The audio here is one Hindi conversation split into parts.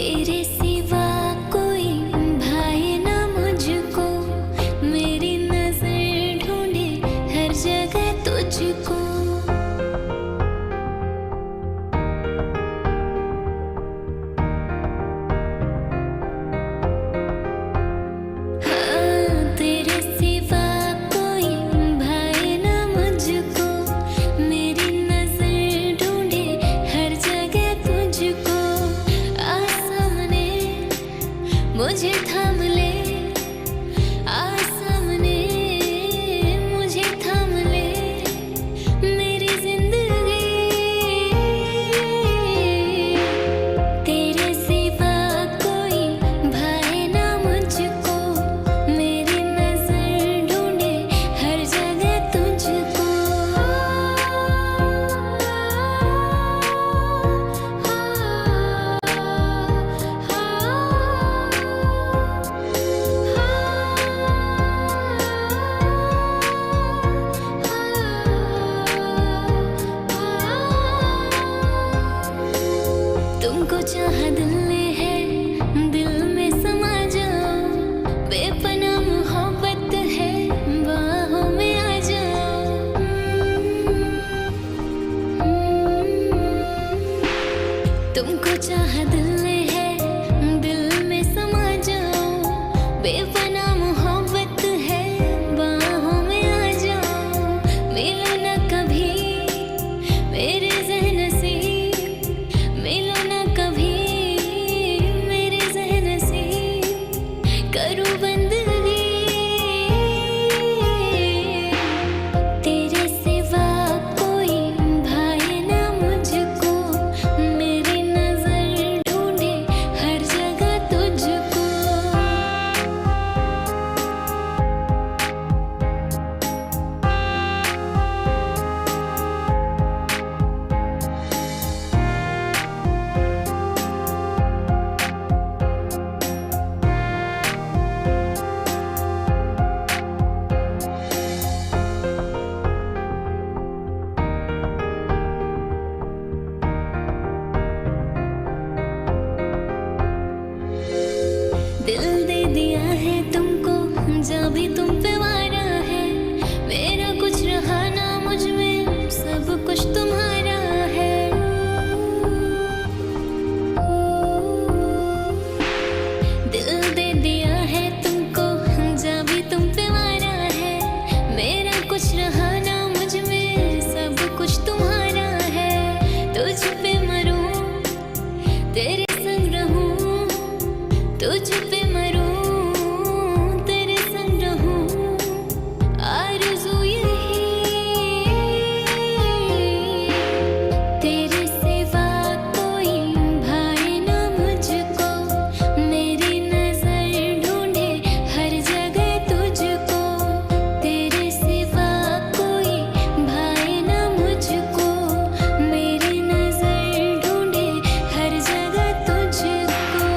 तेरे सिवा कोई भाए ना मुझको, मेरी नजर ढूंढे हर जगह तुझको। मुझे थाम ले आ सामने, मुझे थाम ले मेरी जिंदगी। तेरे सिवा कोई भाए ना मुझको, मेरी नजर ढूंढे हर जगह तुझको। तुमको चाहा दिल ने है, दिल में समा जाओ, बेपनाह मोहब्बत है, बाहों में आ जाओ। तुमको चाहा दिल ने है, दिल में समा जाओ, बेपनाह मोहब्बत है, बाहों में आ जाओ। मिलो ना कभी मेरे ज़हन से, मिलो ना कभी मेरे ज़हन से, करूँ बंदगी। तेरे सिवा कोई भाए ना मुझको, मेरी नजर ढूंढे हर जगह तुझको। दिल दे दिया है तुमको, जब भी तुम पे वारा है, मेरा कुछ रहा ना मुझ में, सब कुछ तुम्हारा है। दिल दे दिया है तुमको, जब भी तुम पे वारा है, मेरा कुछ रहा ना मुझ में, सब कुछ तुम्हारा है। तुझ पे मरूं तेरे संग रहूं, तुझ पे मरूं तेरे संग रहूं, आरज़ू यही। तेरे सिवा कोई भाए ना मुझको, मेरी नजर ढूंढे हर जगह तुझको। तेरे सिवा कोई भाए ना मुझको, मेरी नजर ढूंढे हर जगह तुझको।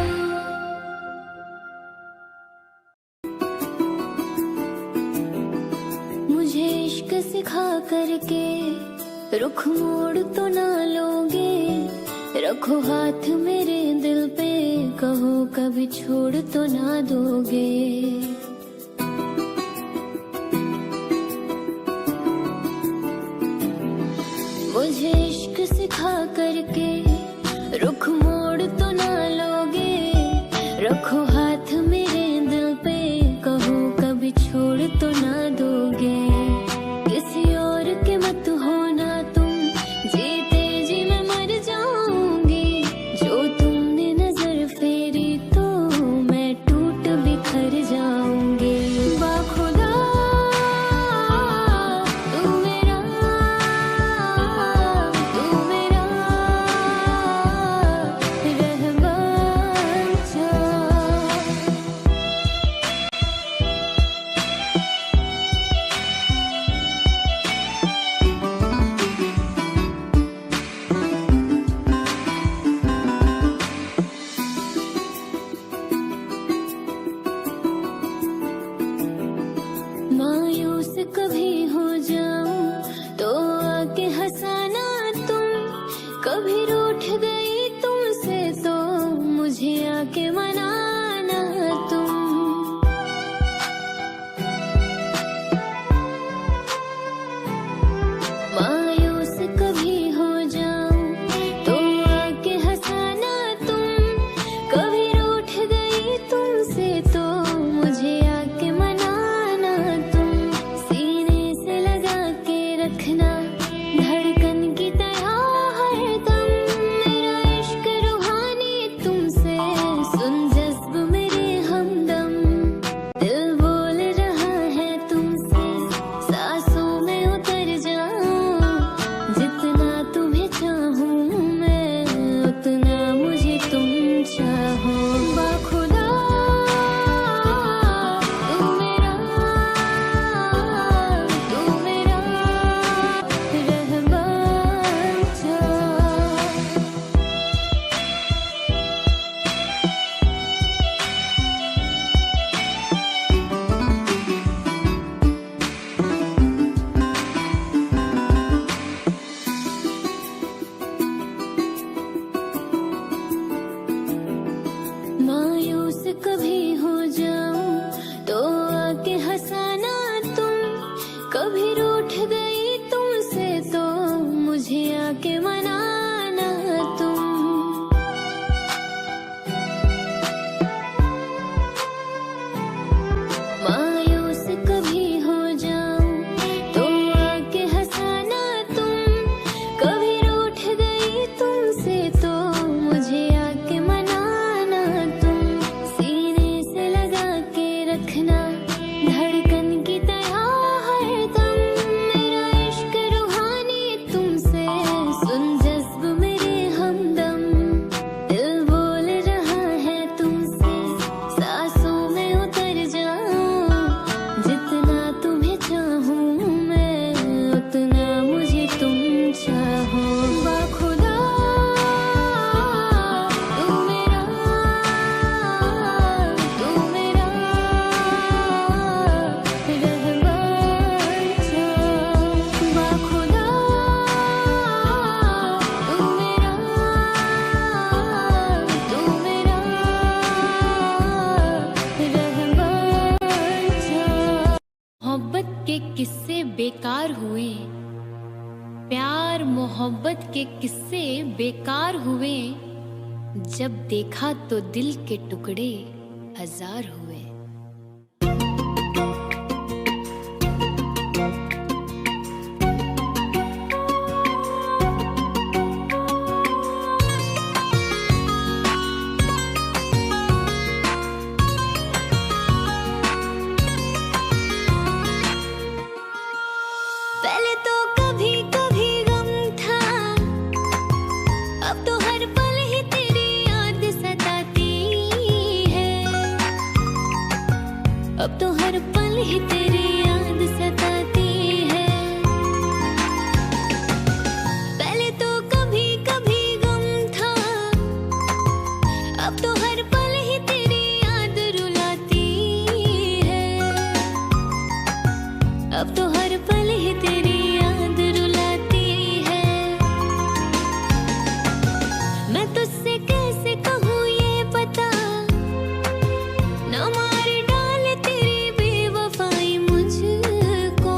मुझे इश्क सिखा करके रुख मोड़ तो ना लोगे, रखो हाथ मेरे दिल पे, कहो कभी छोड़ तो ना दोगे। मुझे इश्क सिखा करके रुख मोड़ तो ना लोगे, रखो हाथ मेरे दिल पे, कहो कभी छोड़ तो ना दोगे। किसी और के मत होना तुम, जीते जी मैं मर जाऊंगी। जो तुमने नजर फेरी तो मैं टूट बिखर जाऊंगी। चाहो। बाखुदा तू मेरा रहमान चाह। मायूस कभी हो जाऊं तो आके हंसाना तुम, कभी रूठ गई तुमसे तो मुझे आके मनाना तुम। मायूस कभी हो जाऊं तो आके हंसाना तुम, कभी रूठ गई तुमसे तो मुझे आके मनाना तुम। सीने से लगा के रखना धड़कन की तरह हरदम, मेरा इश्क रूहानी तुमसे सुन जज्ब मेरे हमदम। दिल बोल रहा है तुमसे सांसों में उतर जाऊं, जितना तुम्हें चाहूं मैं उतना मुझे तुम चाहो। बाखुदा तू मेरा रहमान चाह। बाखुदा तू मेरा रहमान चाह। मोहब्बत के किस्से बेकार हुए, प्यार मोहब्बत के किस्से बेकार हुए, जब देखा तो दिल के टुकड़े हजार हुए। पहले तो कभी कभी गम था, अब तो हर पल ही तेरी याद सताती है। अब तो हर पल ही तेरी याद सताती है। पहले तो कभी कभी गम था, अब तो हर पल ही तेरी याद रुलाती है। अब तो हर पल ही तेरी याद रुलाती है। मैं तुझसे कैसे कहूँ ये पता, न मार डाले तेरी बेवफाई मुझको,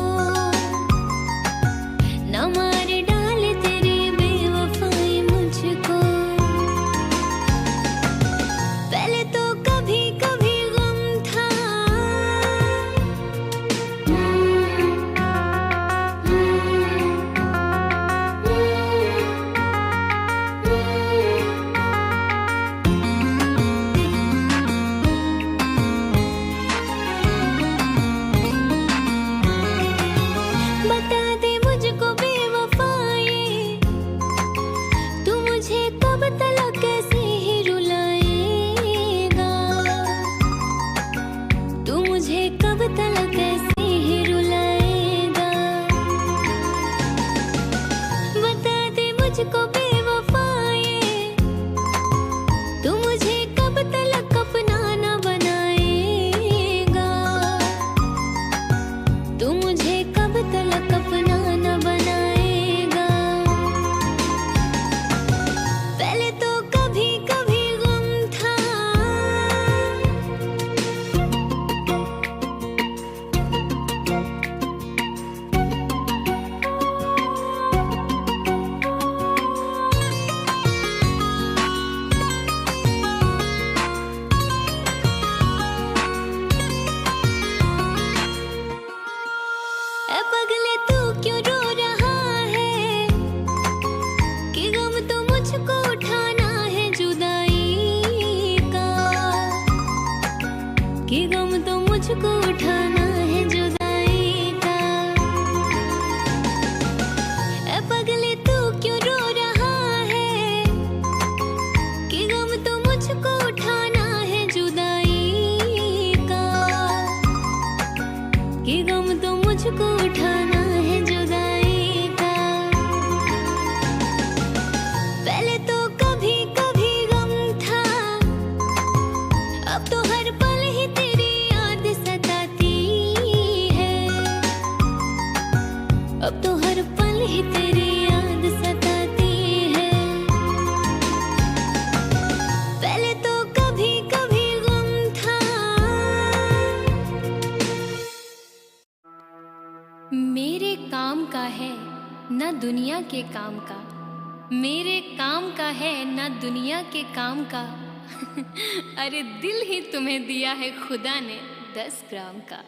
न मार डाले तेरी बेवफाई मुझको। ना दुनिया के काम का, मेरे काम का है ना दुनिया के काम का। अरे दिल ही तुम्हें दिया है खुदा ने 10 ग्राम का।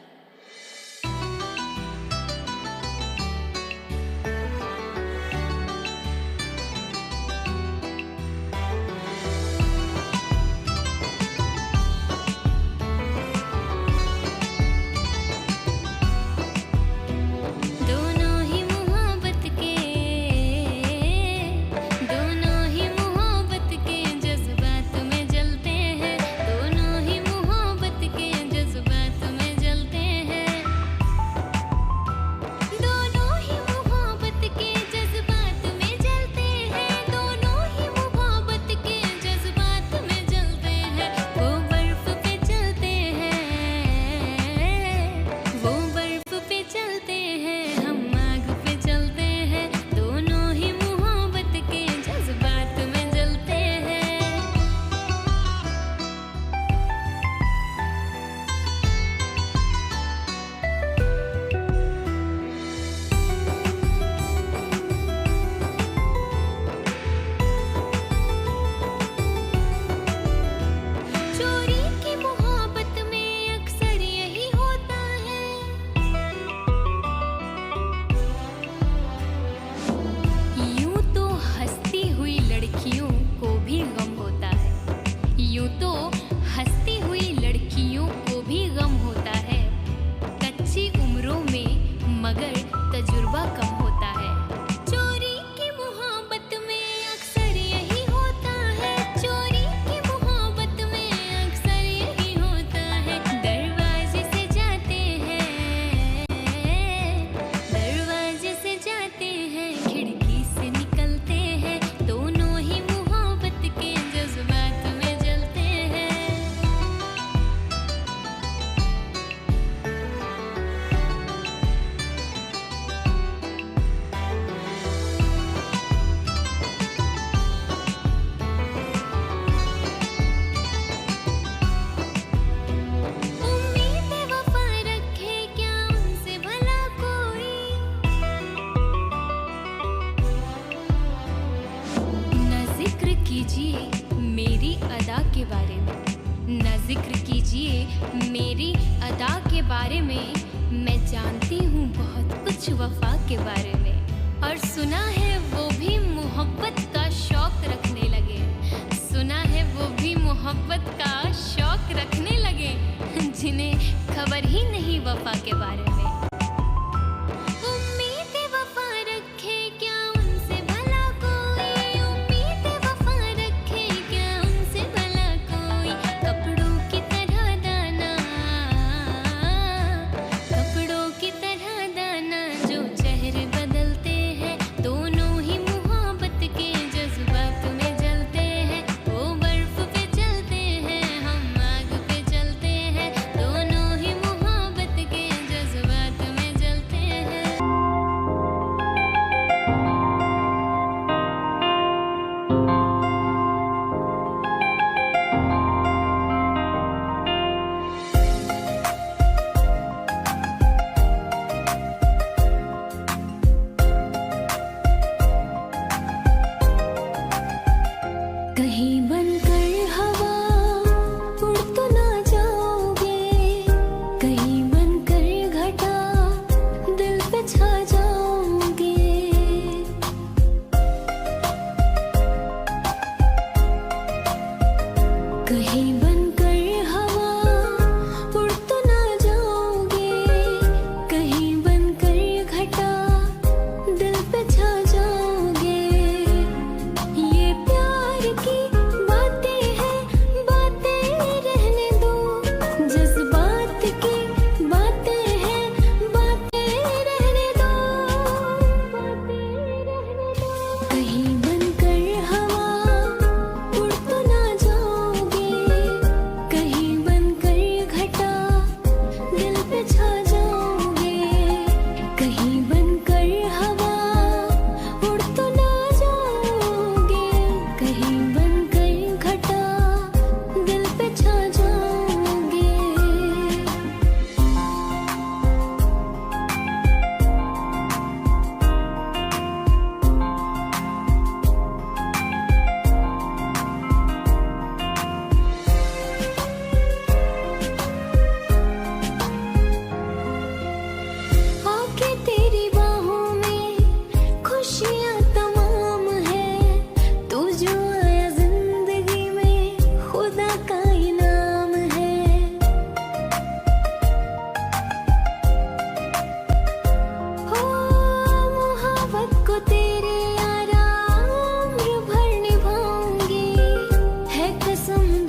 जिक्र कीजिए मेरी अदा के बारे में। मैं जानती हूँ बहुत कुछ वफा के बारे में। और सुना है वो भी मोहब्बत का शौक रखने लगे। सुना है वो भी मोहब्बत का शौक रखने लगे, जिन्हें खबर ही नहीं वफा के बारे में। कहीं बनकर हवा उड़ तो ना जाओगे।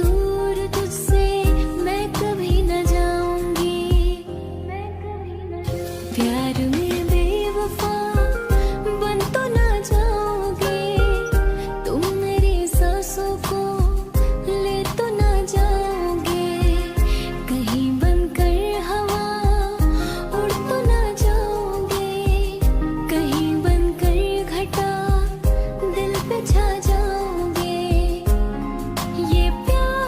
दूर तुझसे मैं कभी न जाऊंगी, प्यार में बेवफा बन तो ना जाओगे, तुम मेरी सांसों को ले तो ना जाओगे, कहीं बनकर हवा उड़ तो ना जाओगे, कहीं बनकर घटा दिल पे छा जाओगे। ये प्यार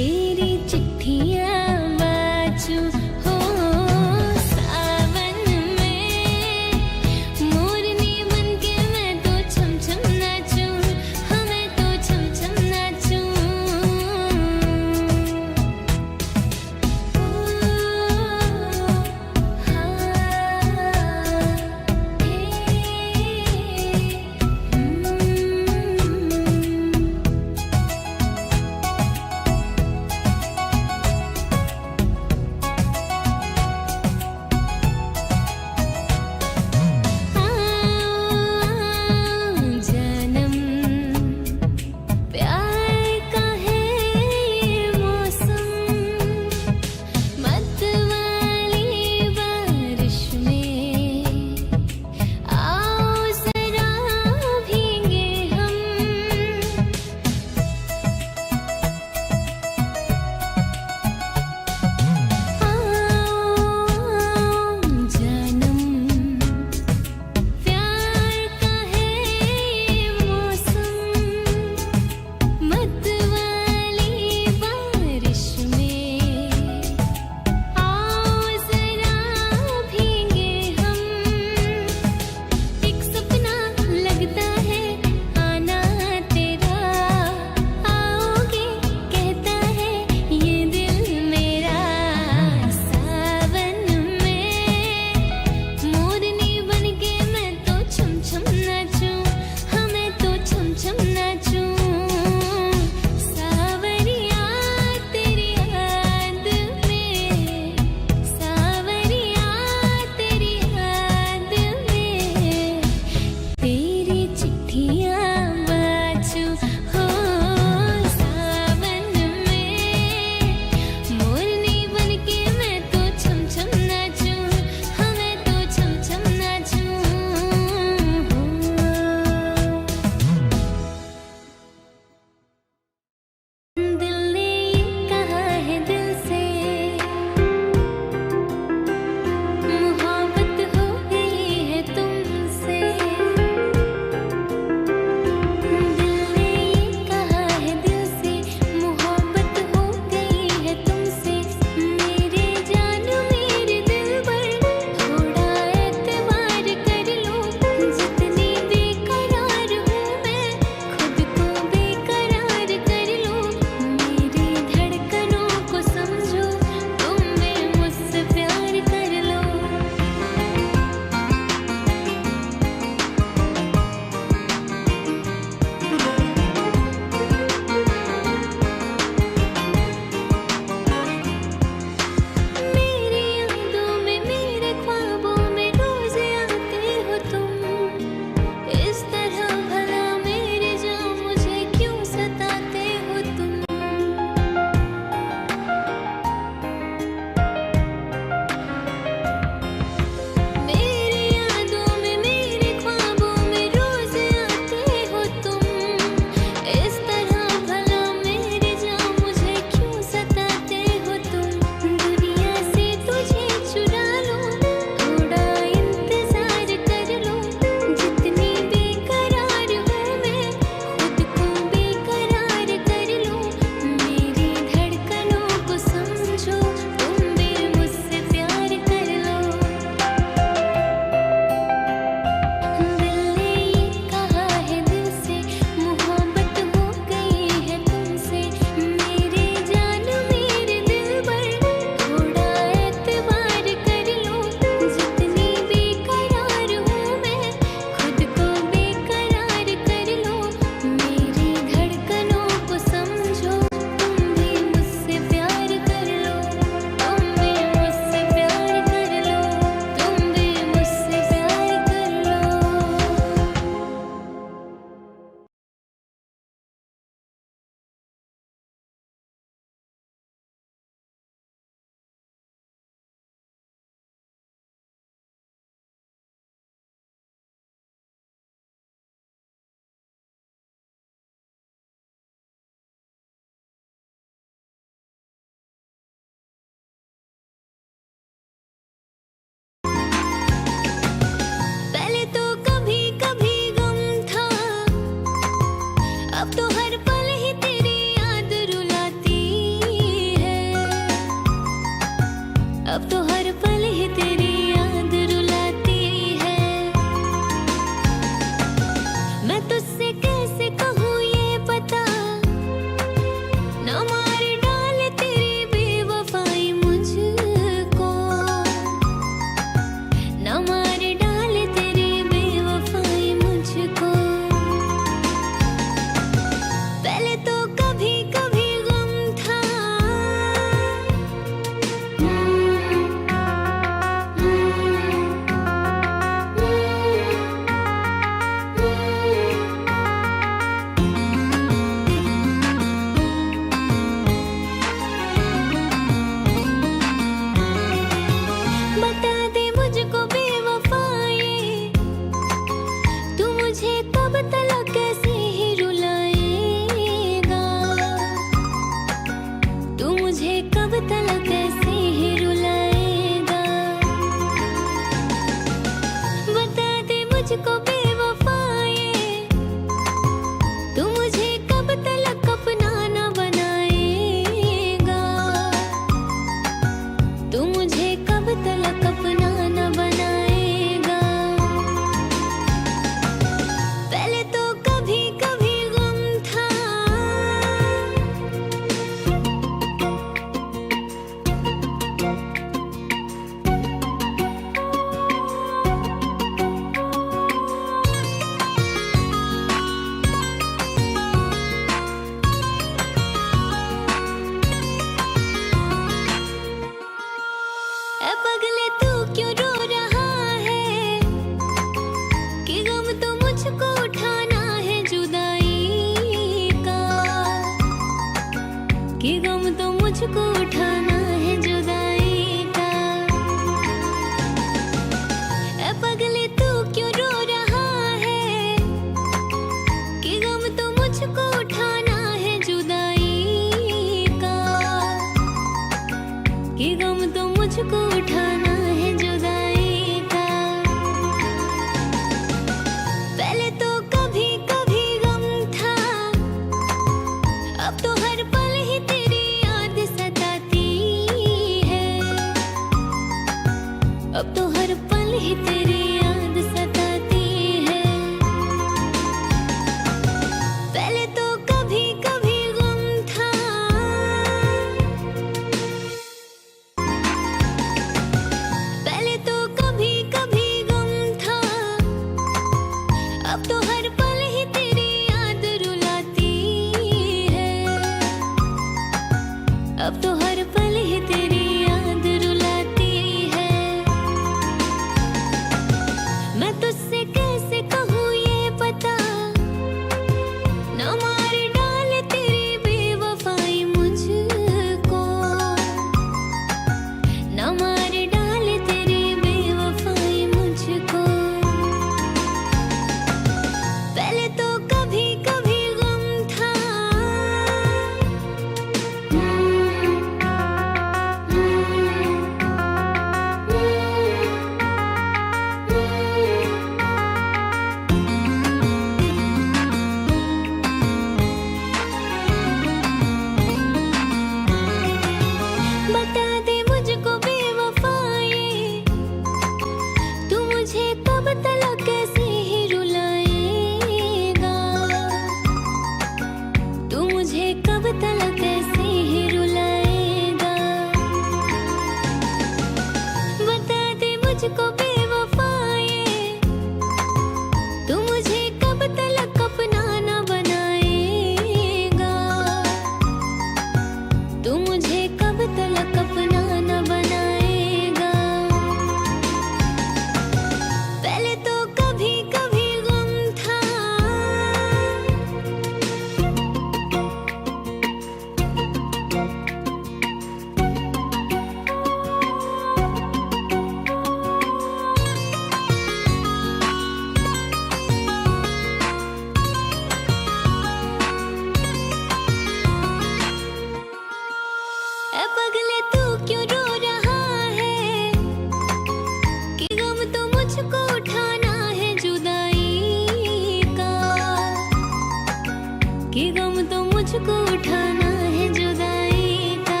कि गम तो मुझको उठाना है जुदाई का।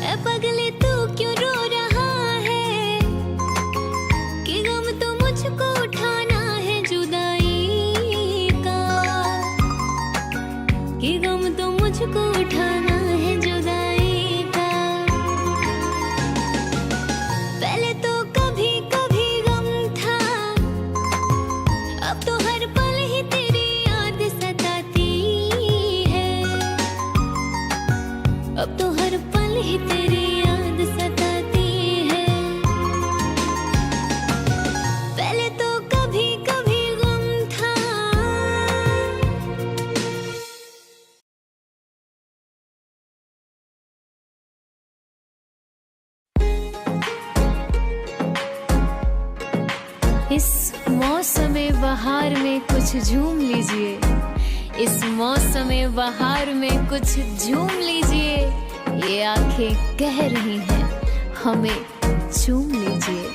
ऐ पगले तू क्यों रो रहा है, कि गम तो मुझको उठाना है जुदाई का, कि गम तो मुझको उठाना है जुदाई का। पहले तो कभी कभी गम था, अब तो हर पल ही तेरी याद सताती है, अब तो हर पल ही तेरी याद सताती है। पहले तो कभी कभी गम था। इस मौसमे बहार में कुछ झूम लीजिए, इस मौसमे बहार में कुछ झूम लीजिए। ये आंखें कह रही हैं हमें चूम लीजिए।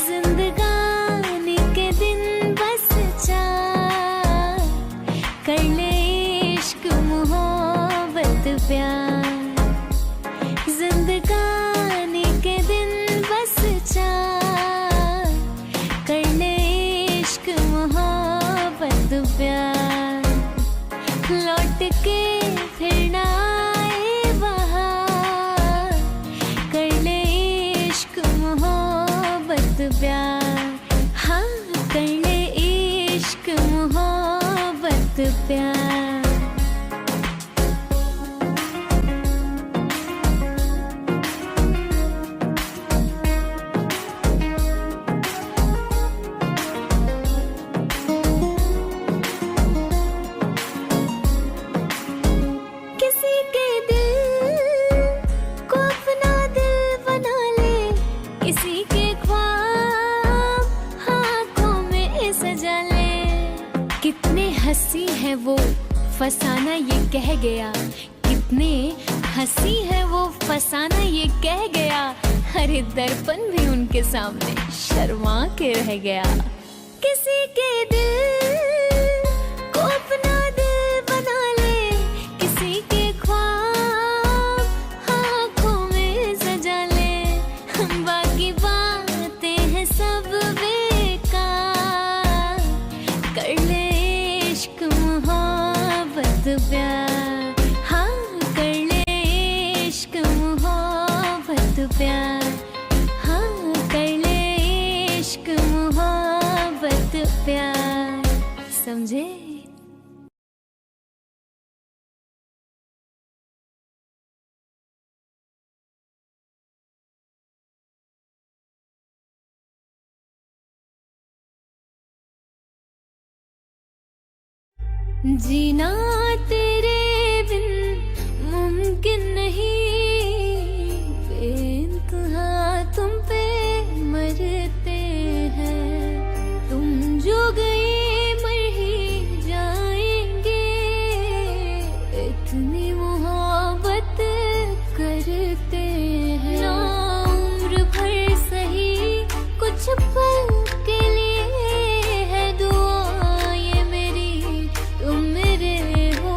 जिंदगानी के दिन बस चार, कर ले इश्क मोहब्बत प्यार। जिंदगानी के दिन बस चार, कर ले इश्क मोहब्बत प्यार। लौट के फिर ना आए बहार, कर ले इश्क मोहब्बत प्यार। हाँ, कर ले इश्क मोहब्बत प्यार। किसी के दिल को अपना दिल बना ले, किसी के ख्वाब आँखों में सजा ले। कितने हंसी है वो फसाना ये कह गया, कितने हंसी है वो फसाना ये कह गया। अरे दर्पण भी उनके सामने शर्मा के रह गया। किसी के दिल को अपना दिल बना ले, किसी के ख्वाब आँखों में सजा ले। बाकी बातें हैं सब बेकार, कर ले इश्क मोहब्बत प्यार। हाँ, कर ले इश्क मोहब्बत प्यार। हाँ, कर ले इश्क मोहब्बत प्यार। समझे? जीना तेरे बिन मुमकिन नहीं, बेइंतहा तुम पे मरते हैं। तुम जो गए मर ही जाएंगे, इतनी मोहब्बत करते हैं। ना उम्र भर सही कुछ पल के लिए है दुआ ये मेरी, तुम मेरे हो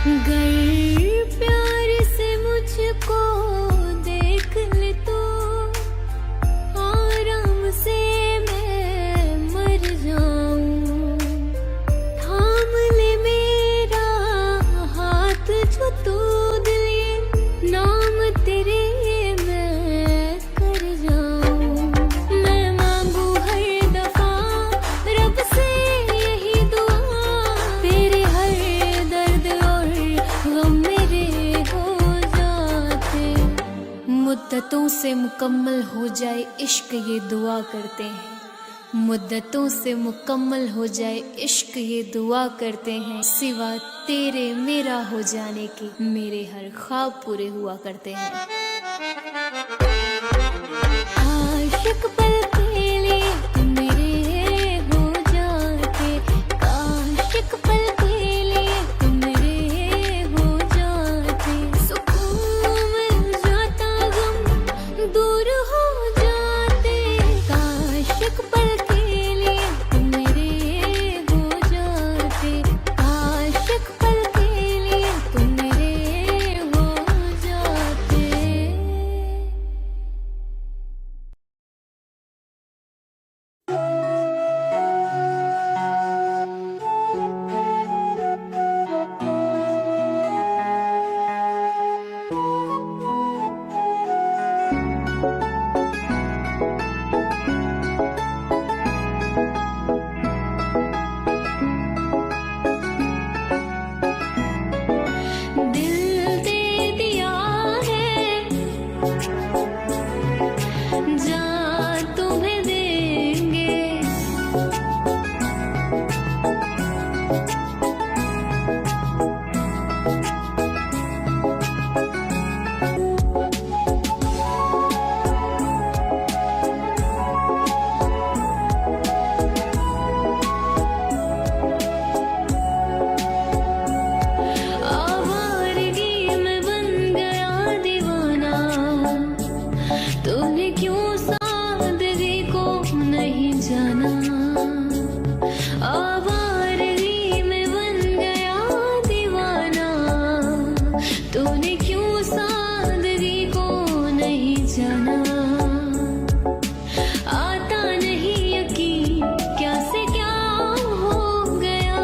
गर प्यार से मुझको देख ले तो आराम से मैं मर जाऊं। थाम ले मेरा हाथ जो तू दिल ये नाम तेरे मैं कर जाऊं। मैं मांगू हर दफा रब से यही दुआ, तेरे हर दर्द और गम मेरे हो जाते। मुद्दतों से मुकम्मल हो जाए इश्क ये दुआ करते हैं। मुद्दतों से मुकम्मल हो जाए इश्क ये दुआ करते हैं। सिवा तेरे मेरा हो जाने के मेरे हर ख्वाब पूरे हुआ करते हैं। आशिक पल के लिए तुम मेरे हो जाते, आशिक पल के लिए तुम मेरे हो जाते। सुकून मिल जाता गम दूर हो जाते, आशिक पल के लिए तुम मेरे हो जाते, आशिक पल के लिए तुम मेरे हो जाते। दिल दे दिया है जान तुम्हें देंगे, आवारगी में बन गया दीवाना। तूने क्यों सादगी को नहीं जाना, आवारगी में बन गया दीवाना। तूने क्यों सादगी को नहीं जाना। आता नहीं यकीन क्या से क्या हो गया,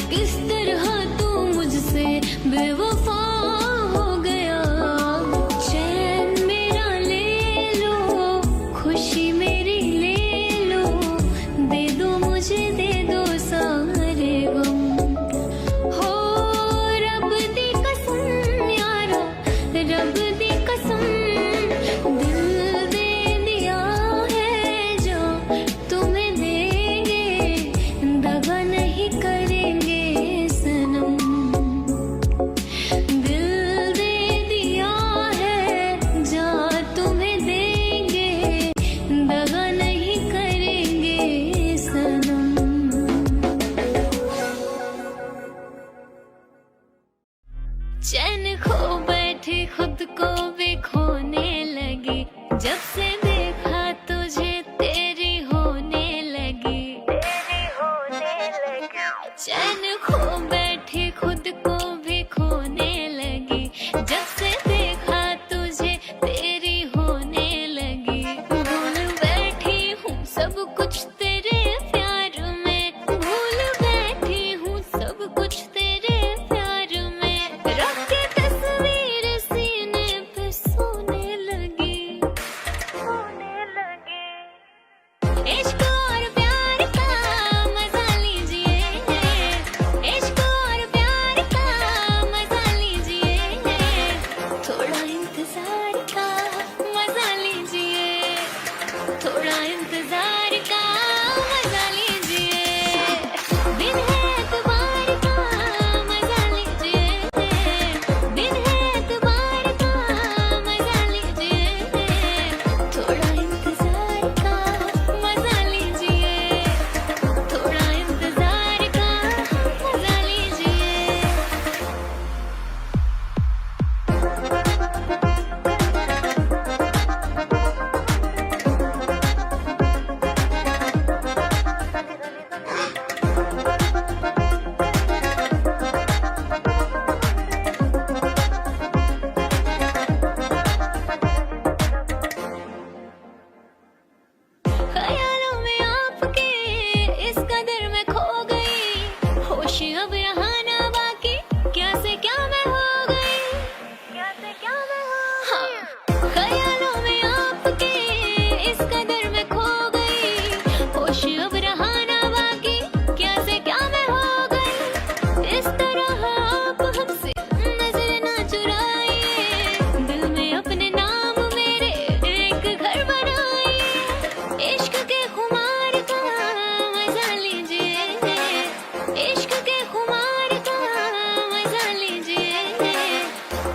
किस तरह तू मुझसे बेवफा हो गया। चैन मेरा ले लो, खुशी मेरी ले लो, दे दो मुझे दे दो सारे गम। हो रब दी कसम यारा, रब दी कसम, दिल दे दिया है जो तुम्हें देंगे, दगा नहीं करेंगे सनम। दिल दे दिया है जा तुम्हें देंगे, दगा नहीं करेंगे सनम। चैन खो बैठी खुद को भी खोने लगी, जब से देखा तुझे तेरी होने लगी, तेरी होने लगी। चैन खो बैठी खुद को भी खोने लगी, जब से देखा तुझे तेरी होने लगी। भूल बैठी हूँ सब कुछ तेरे प्यार में, भूल बैठी हूँ सब कुछ तेरे प्यार में। रख के तस्वीर सीने पे सोने लगी, सोने लगी। इश्क और प्यार का मजा लीजिए, इश्क होश अब रहा ना बाकी, क्या से क्या मैं हो गई, क्या से क्या मैं हो गई। हाँ, ख्यालों में आपके इस कदर मैं खो गई, होश अब रहा ना बाकी, क्या से क्या मैं हो गई। इस तरह आप हमसे नजर ना चुराइए, दिल में अपने नाम मेरे एक घर बनाइए। इश्क के खुमार का मजा लीजिए, इश्क के खुमार का मजा लीजिए,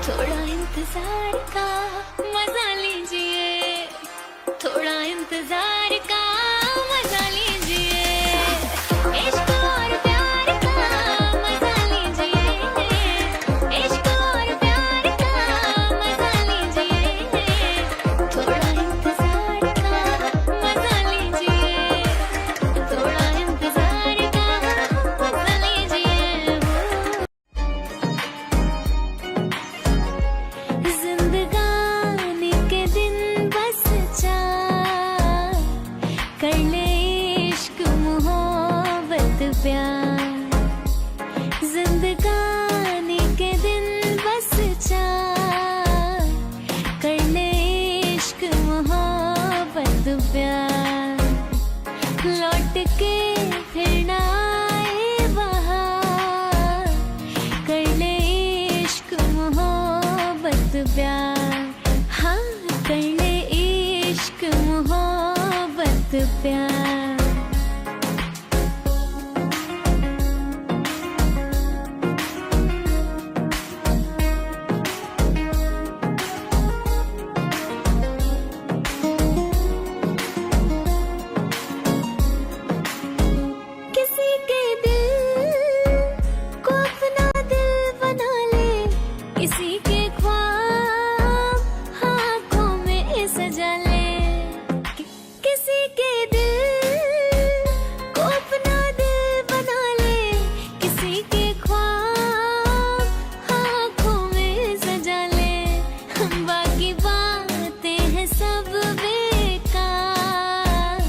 थोड़ा इंतजार का मजा लीजिए, थोड़ा इंतजार का मजा लीजिए। इश्क और प्यार का मजा लीजिए, इश्क और प्यार का मजा लीजिए, थोड़ा इंतजार का मजा लीजिए, थोड़ा इंतजार का मजा लीजिए। जिंदगानी के दिन बस चार कर ले इश्क मोहब्बत प्यार, जिंदगानी के दिन बस चार कर ले इश्क मोहब्बत प्यार, लौट के फिर ना आए बहार कर ले इश्क मोहब्बत प्यार, हाँ कर ले इश्क मोहब्बत प्यार। किसी के दिल को अपना दिल बना ले, किसी के ख्वाब आँखों में सजा ले, किसी के दिल को अपना दिल बना ले, किसी के ख्वाब आँखों में सजा ले। बाकी बातें हैं सब बेकार,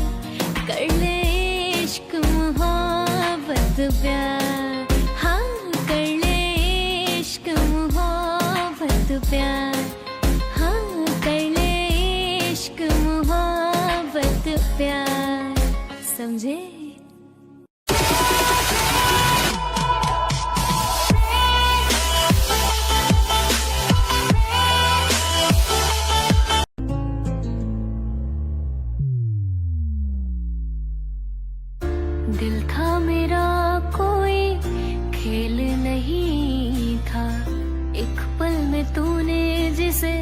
कर ले इश्क मोहब्बत प्यार, हाँ कर ले इश्क मोहब्बत प्यार, हाँ कर ले इश्क मोहब्बत प्यार, समझे। दिल था मेरा कोई खेल नहीं था, एक पल में तूने जिसे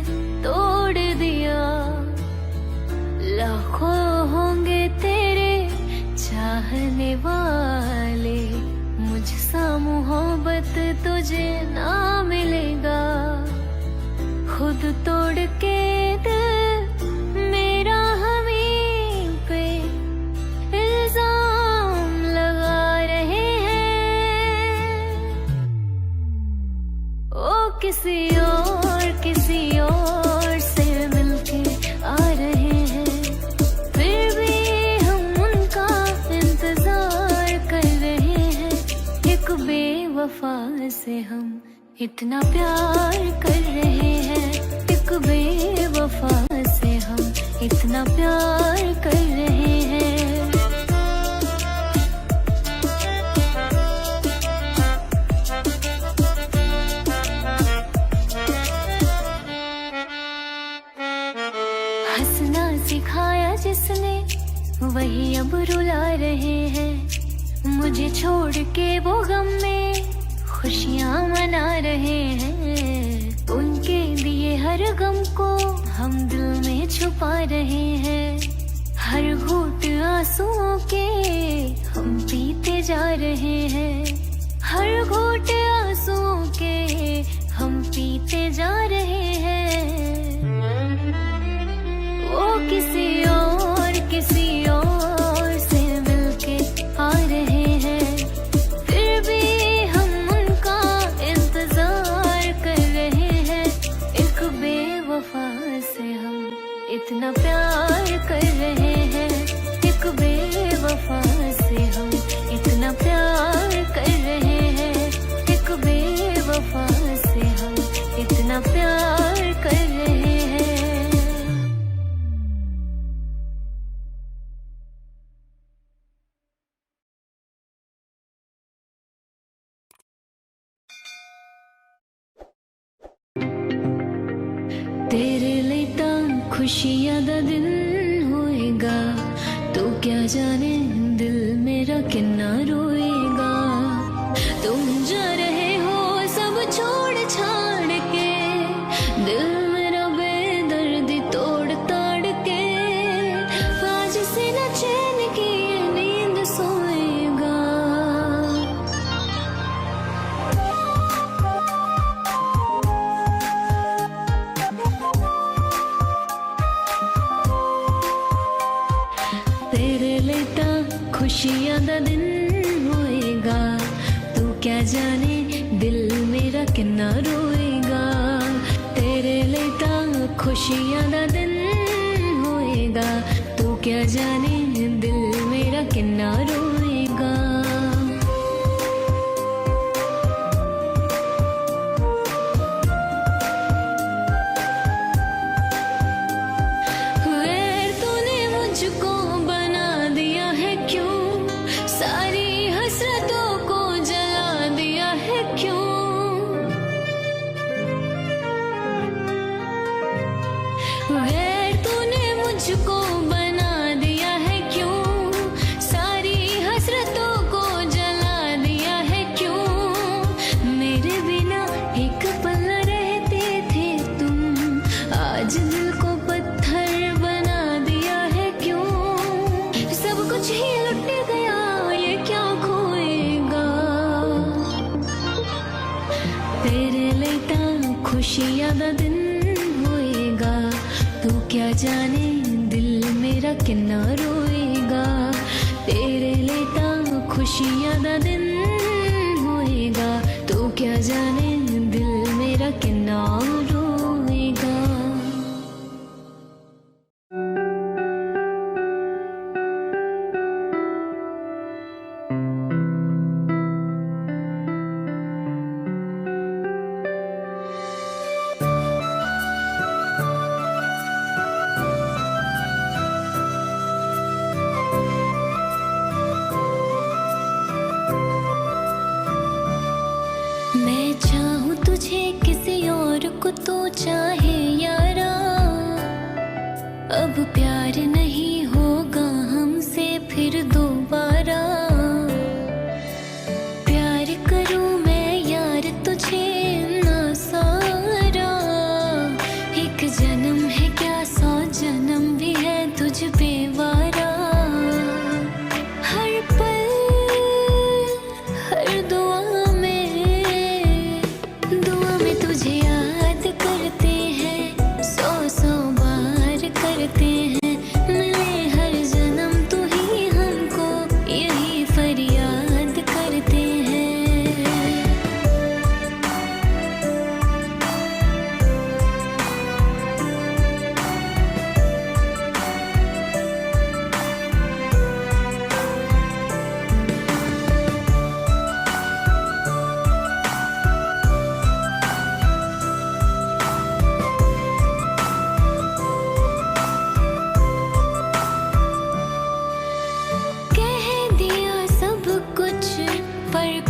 तोड़ दिया। लाखों होंगे तेरे चाहने वाले, मुझसा मोहब्बत तुझे ना मिलेगा। खुद तोड़ के दिल मेरा हमी पे इल्जाम लगा रहे हैं, ओ किसी और से मिलके आ रहे हैं, फिर भी हम उनका इंतजार कर रहे हैं। एक बेवफा से हम इतना प्यार कर रहे हैं, एक बेवफा से हम इतना प्यार कर रहे हैं। हंसना सिखाया जिसने वही अब रुला रहे हैं, मुझे छोड़ के वो गम में खुशियाँ मना रहे हैं। उनके दिए हर गम को हम दिल में छुपा रहे हैं, हर घूंट आंसुओं के हम पीते जा रहे हैं, हर घूंट आंसुओं के हम पीते जा रहे हैं। वो किसी और से मिलके आ रहे हैं, फिर भी हम उनका इंतजार कर रहे हैं। एक बेवफा से हम इतना प्यार कर रहे हैं, एक बेवफा से हम इतना प्यार कर रहे हैं। तेरे लिए ता खुशियां दा दिन होएगा, तू क्या जाने दिल मेरा कितना रोएगा। तुम जा रहे हो सब छोड़ छाड़ के, दिल मेरा बेदर्दी तोड़ ताड़ के, आज से न चैन की ये नींद सोएगा। तेरे लिए ता खुशियां दा दिन होएगा, तू क्या जाने दिल मेरा कितना रोएगा। तेरे लिए ता खुशियां दा दिन होएगा, तू क्या जाने दिल मेरा कितना रोएगा। वैर तूने मुझको बना दिया है क्यों, सारी हसरतों को जला दिया है क्यों। वैर तूने मुझको बना दिया है क्यों, सारी हसरतों को जला दिया है क्यों। मेरे बिना एक पल रहते थे तुम, आज दिल को पत्थर बना दिया है क्यों। सब कुछ ही लुट गया, ये क्या खोएगा। तेरे लिए ता खुशियां दा दिन होएगा, तू क्या जाने दिल मेरा कितना रोएगा। तेरे लिए ता खुशियां दा दिन होएगा, तू क्या जाने दिल मेरा कितना रोएगा। मैं चाहूँ तुझे किसी और को तो चाहे यारा, अब प्यार नहीं होगा हमसे फिर दोबारा। प्यार करूँ मैं यार तुझे ना सारा, एक जन्म है क्या 100 जन्म भी है तुझ पे वारा। हर पल हर दुआ में तुझे याद करते हैं, 100 बार करते हैं। मिले हर जन्म तू ही हमको, यही फरियाद करते हैं।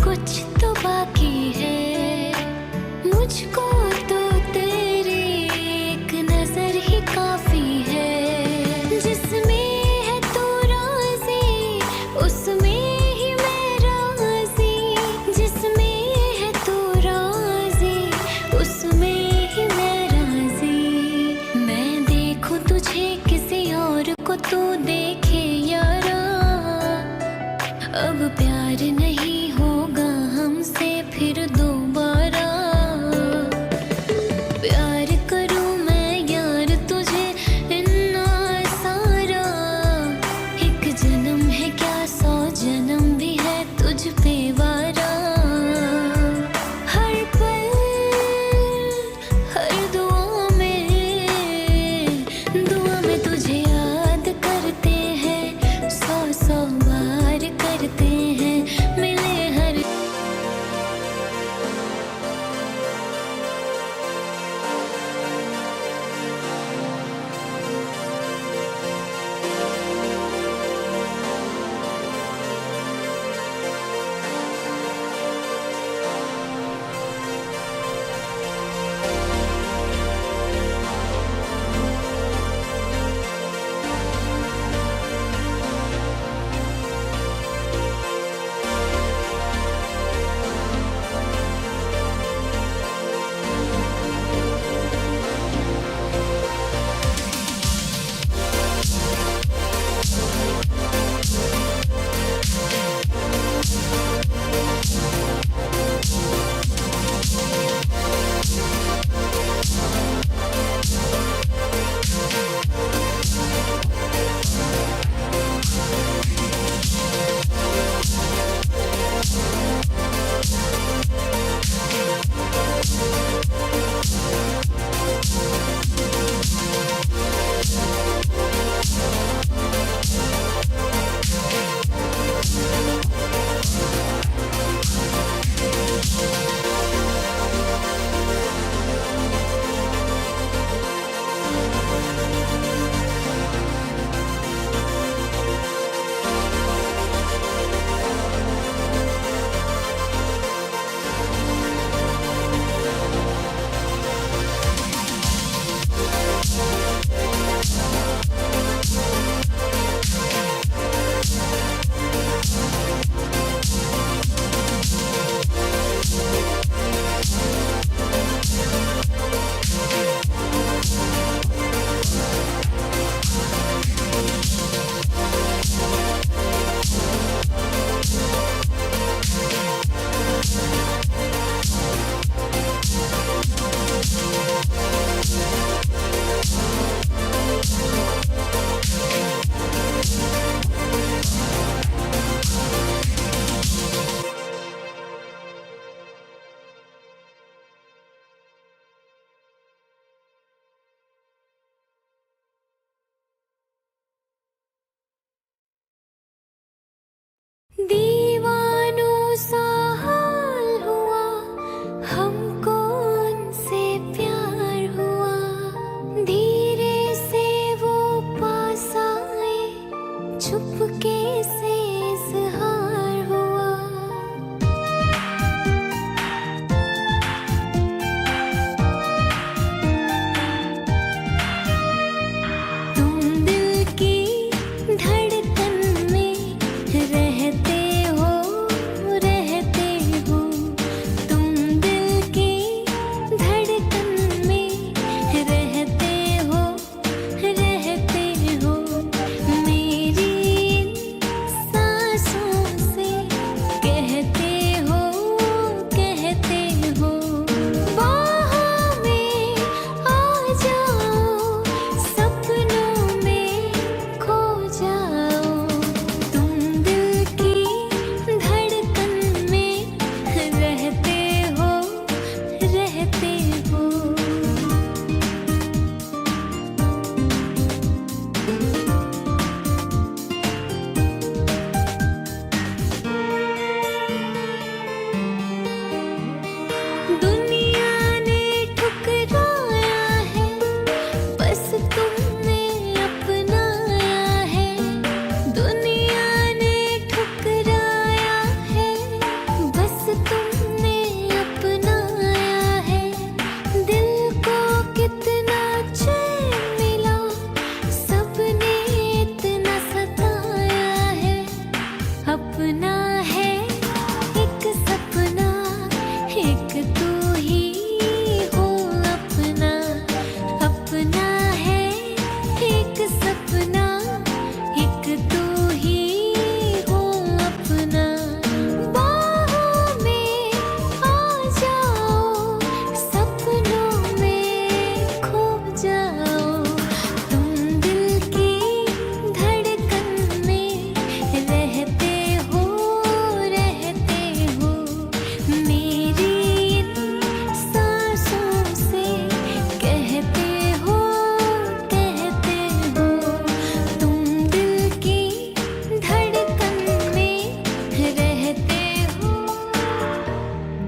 कुछ तो बाकी है, मुझको तो तेरी एक नजर ही काफी है। जिसमें है तू राजी, उसमें ही मैं राजी। जिसमें है तू राजी, उसमें ही मैं राजी। मैं देखूं तुझे किसी और को तू देखे यारा, अब प्यार नहीं होगा हमसे फिर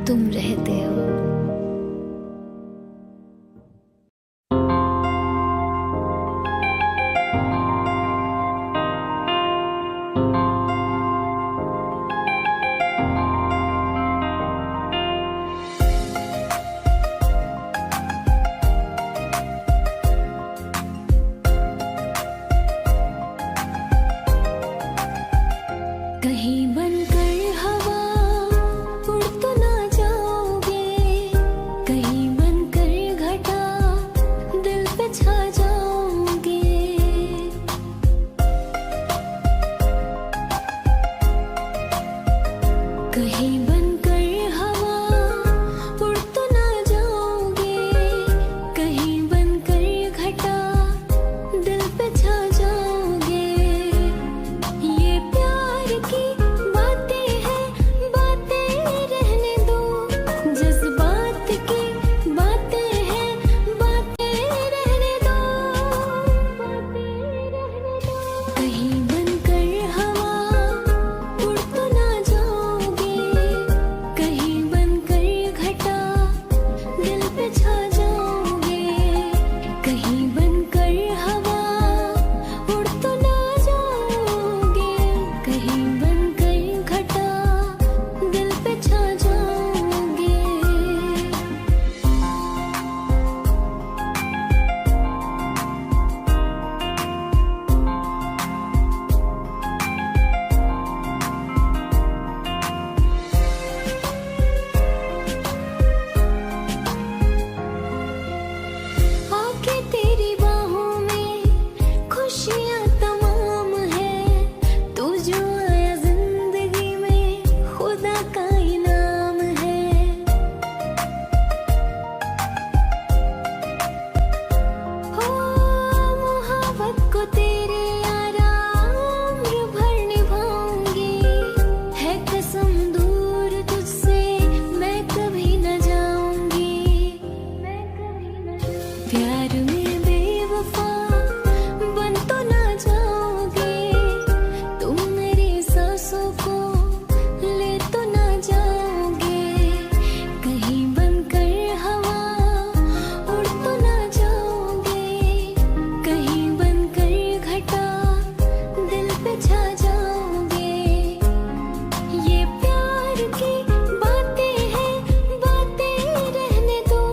तुम रहते हो। कहीं बनकर हवा उड़ तो ना जाओगे, कहीं बनकर घटा दिल पे छा जाओगे। कहीं बनकर हवा उड़ तो ना जाओगे, कहीं बनकर घटा दिल पे छा जाओगे। ये प्यार की बातें हैं, बातें रहने दो, जज्बात की बातें हैं, बातें रहने दो, बातें रहने दो। कहीं बनकर हवा उड़ तो ना जाओगे, कहीं बनकर घटा दिल पे छा जाओगे। कहीं बनकर हवा उड़ तो ना जाओगे, कहीं बनकर घटा दिल पे छा जाओगे। आके तेरी बाहों में खुशियाँ तमाम है, तू जो आया जिंदगी में खुदा का इनाम है। हो मोहब्बत को तेरे आराम भर निभाऊंगी, है कसम दूर तुझसे मैं कभी न जाऊंगी, मैं कभी न जाऊंगी। प्यार में बेवफा बन तो ना जाओगे, तुम मेरी सांसों को ले तो ना जाओगे। कहीं बनकर हवा उड़ तो ना जाओगे, कहीं बनकर घटा दिल पे छा जाओगे। ये प्यार की बातें हैं, बातें रहने दो,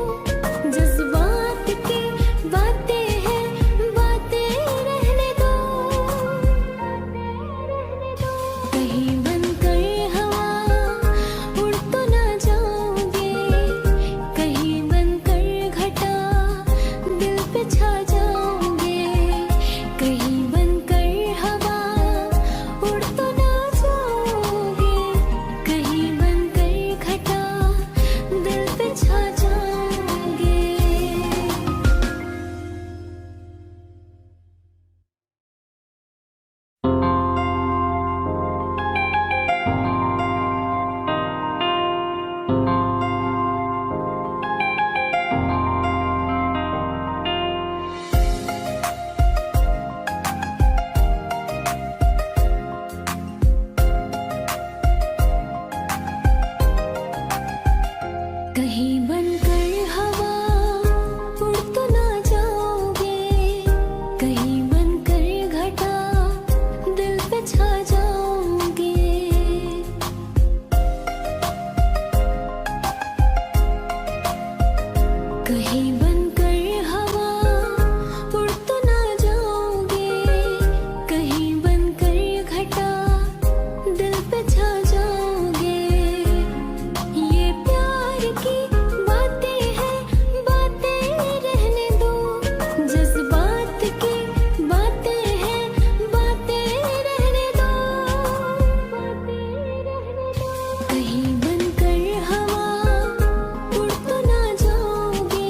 जज्बात की बातें हैं, बातें रहने दो, बातें रहने दो। कहीं बनकर हवा उड़ तो ना जाओगे, कहीं बनकर घटा दिल पे छा जाओगे। कहीं बनकर हवा उड़ तो ना जाओगे, कहीं बनकर घटा दिल पे छा जाओगे। कहीं बनकर हवा उड़ तो ना जाओगे, कहीं बनकर घटा दिल पे छा जाओगे। कहीं बनकर हवा उड़ तो ना जाओगे, कहीं बनकर घटा दिल पे छा जाओगे। ये प्यार की बातें हैं, बातें रहने दो, जज्बात की बातें हैं, बातें रहने दो, बातें रहने दो। कहीं बनकर हवा उड़ तो ना जाओगे,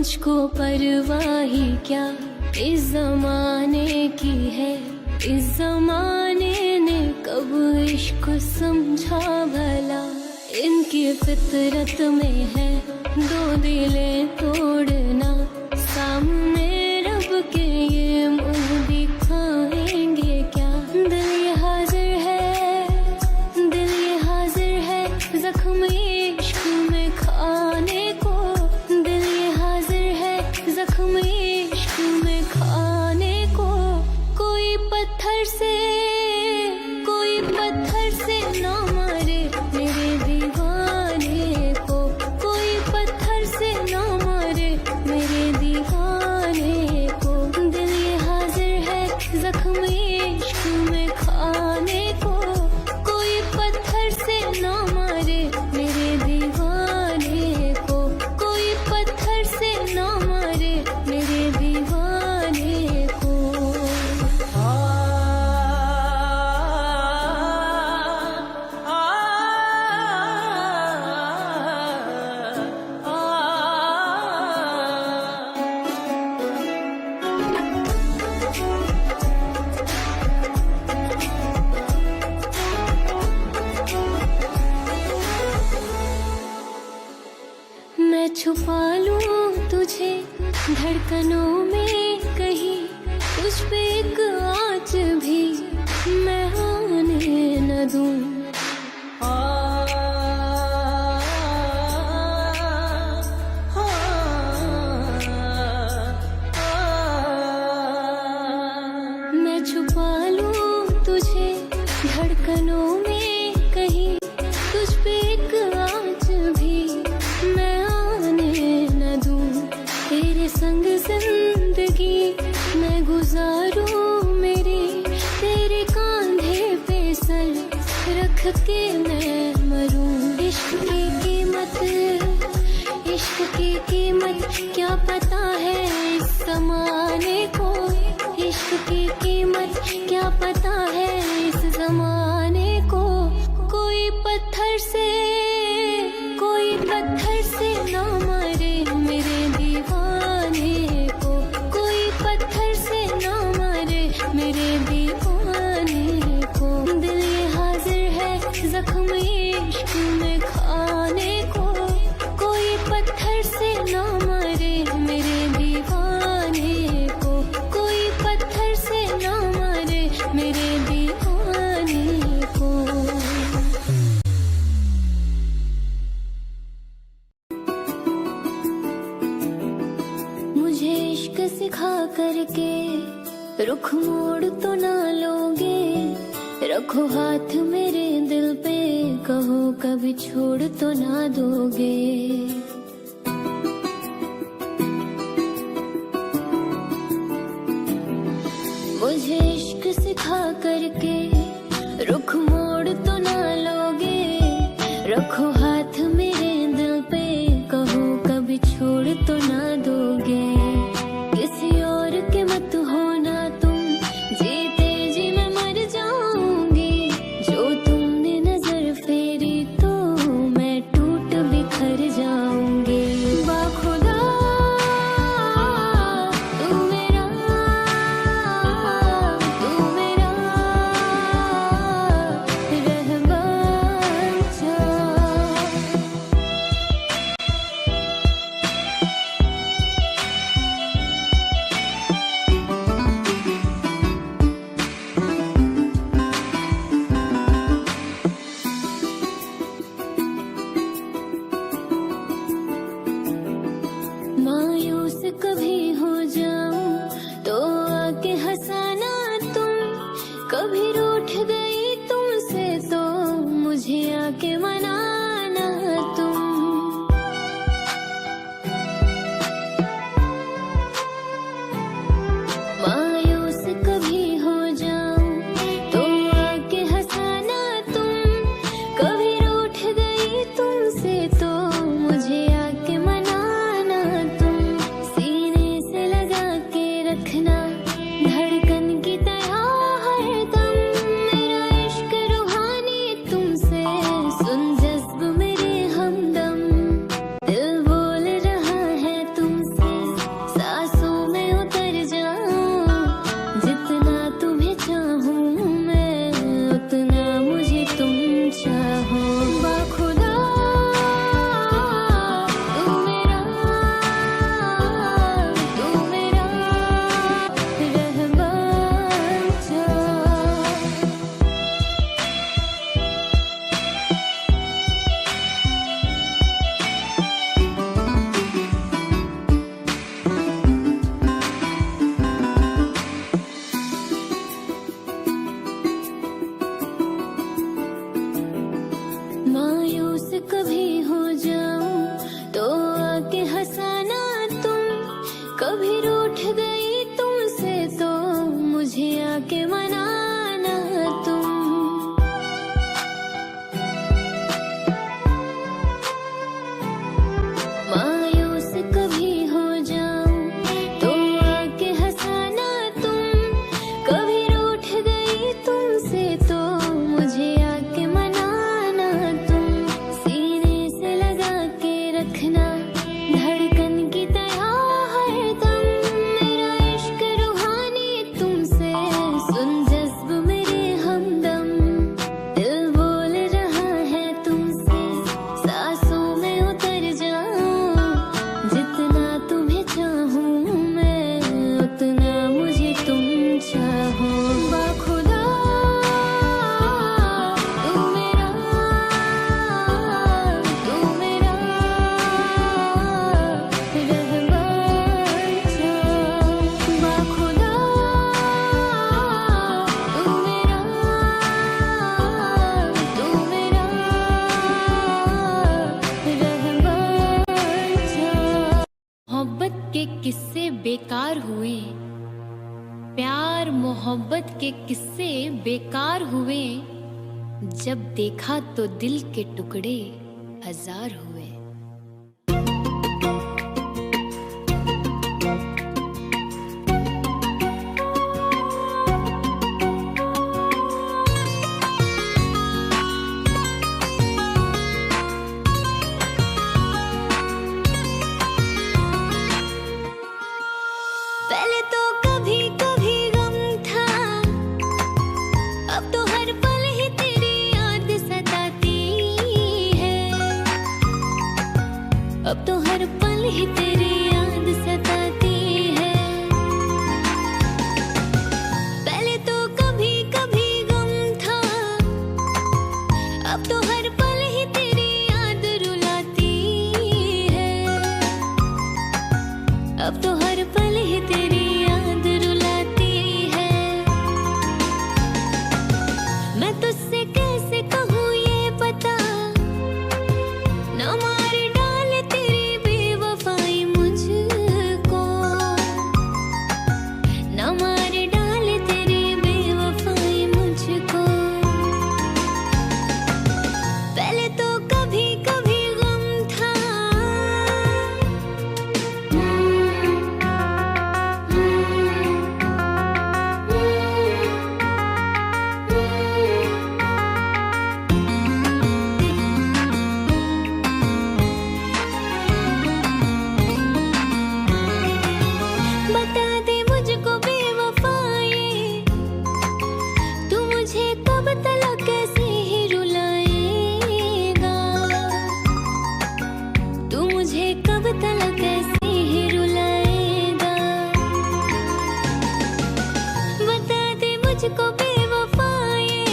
मुझको परवाह ही क्या इस जमाने की है। इस जमाने ने कब इश्क समझा भला, इनकी फितरत में है दो दिलें तोड़ना। सामने रब के ये मुंह दिखाएंगे क्या। दिल ये हाजिर है, दिल ये हाजिर है जख्म इश्क में खाने को। दिल ये हाजिर है जख्म इश्क में खाने को। कोई पत्थर से, कोई पत्थर से ना मारे मेरे दीवाने को। कोई पत्थर से ना मारे मेरे दीवाने को। दिल ये हाजिर है जख्म इश्क में खाने को। कोई पत्थर से ना मारे मेरे दीवाने को। कोई पत्थर से ना मारे मेरे दीवाने को। मैं छुपा लूं तुझे धड़कनों में कहीं, तुझ पे एक आँच भी मैं आने न दूं। मैं छुपा लूं तुझे धड़कनों में कहीं, तुझ पे एक आँच भी मैं आने न दूं। तेरे संग जिंदगी मैं गुजारूं मेरी, तेरे कांधे पे सर रख के मैं मरूं। इश्क की कीमत, इश्क की कीमत क्या पता है इस जमाने को। इश्क की कीमत क्या पता है इस जमाने को। कोई पत्थर से, कोई पत्थर से ना मारे मेरे दीवाने को। कोई पत्थर से ना मारे मेरे दीवाने को। दिल ये हाजिर है जख्म इश्क में खाने को। कोई पत्थर से ना मारे मेरे दीवाने को। कोई पत्थर से ना मारे मेरे दीवाने को। मुझे इश्क सिखा करके रुख मोड़ तो ना लोगे। रखो हाथ मेरे दिल पे, कहो कभी छोड़ तो ना दोगे। मुझे इश्क सिखा करके रुख मोड़ तो ना लोगे। रखो हाथ मेरे दिल पे, कहो कभी छोड़ तो ना दोगे। किसी और के मत होना तुम, जीते जी मैं मर जाऊंगी। जो तुमने नजर फेरी तो मैं टूट बिखर जाऊंगी। बाखुदा तू मेरा, तू मेरा रहमान जा। मायूस कभी हो जाऊं तो आके हंसाना तुम। कभी रूठ गई तुमसे तो मुझे आके मनाना तुम। मायूस कभी हो जाऊं तो आके हंसाना तुम। कभी रूठ गई तुमसे तो मुझे आके मनाना तुम। सीने से लगा के रखना धड़कन की तरह हरदम। बेकार हुए, प्यार मोहब्बत के किस्से बेकार हुए, जब देखा तो दिल के टुकड़े हजार हुए। पहले तो कभी कभी गम था, अब तो हर पल ही तेरी याद सताती है, अब तो हर पल ही तेरी याद सताती है। पहले तो कभी कभी गम था, अब तो हर पल ही तेरी याद रुलाती है, अब तो हर पल ही तेरी याद रुलाती है। मैं तुझसे कैसे कहूँ ये पता, न मार डाले तेरी बेवफाई मुझको, न मार डाले तेरी बेवफाई मुझको। पहले तो कभी कभी गम था, बता दे मुझको बेवफाए, तू मुझे कब तलक कैसे ही रुलाएगा, तू मुझे कब तलक कैसे ही रुलाएगा। बता दे मुझको बेवफाए,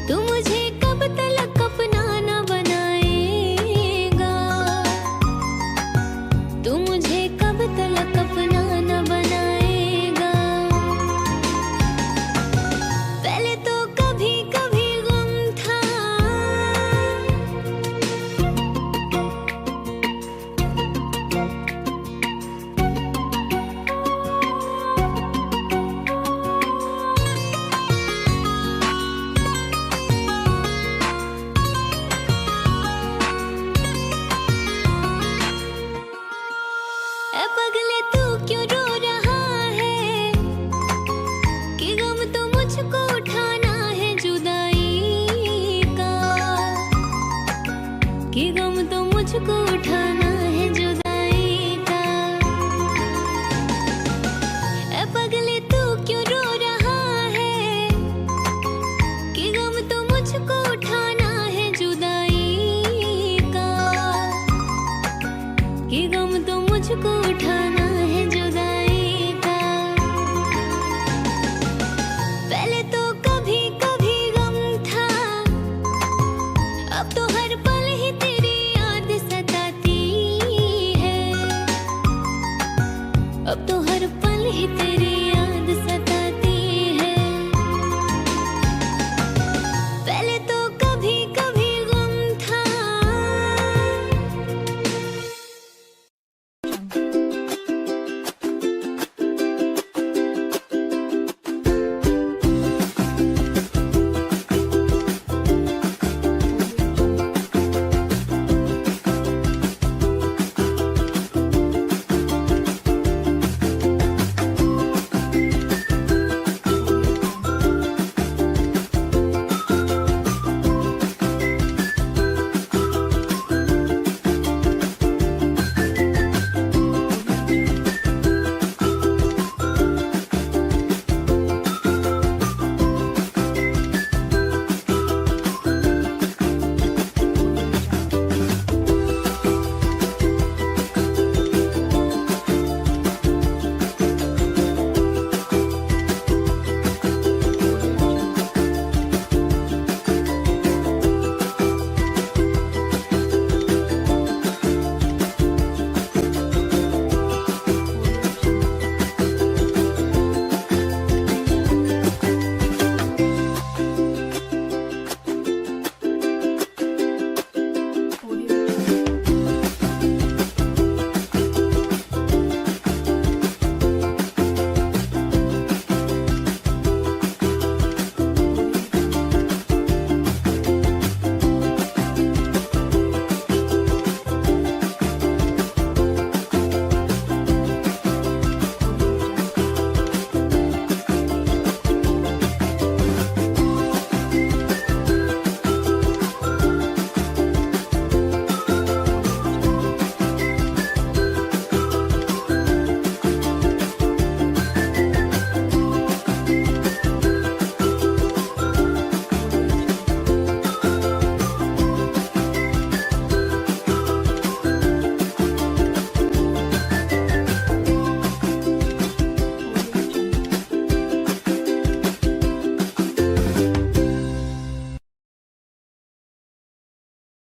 तू मुझे कब तलक अपना न बनाएगा, तू मुझे कब तलक अपना न बनाएगा। पहले तो कभी कभी गम था, ए पगले तू क्यों रो रहा है, कि गम तो मुझको उठाना है जुदाई का, कि गम तो मुझको उठाना है जुदाई का। ए पगले तू क्यों रो रहा है, कि गम तो मुझको उठाना है जुदाई का, कि गम तो मुझको उठाना है जुदाई का। पहले तो कभी कभी गम था, अब तो हर पल ही तेरी याद सताती है, अब तो हर पल ही तेरी याद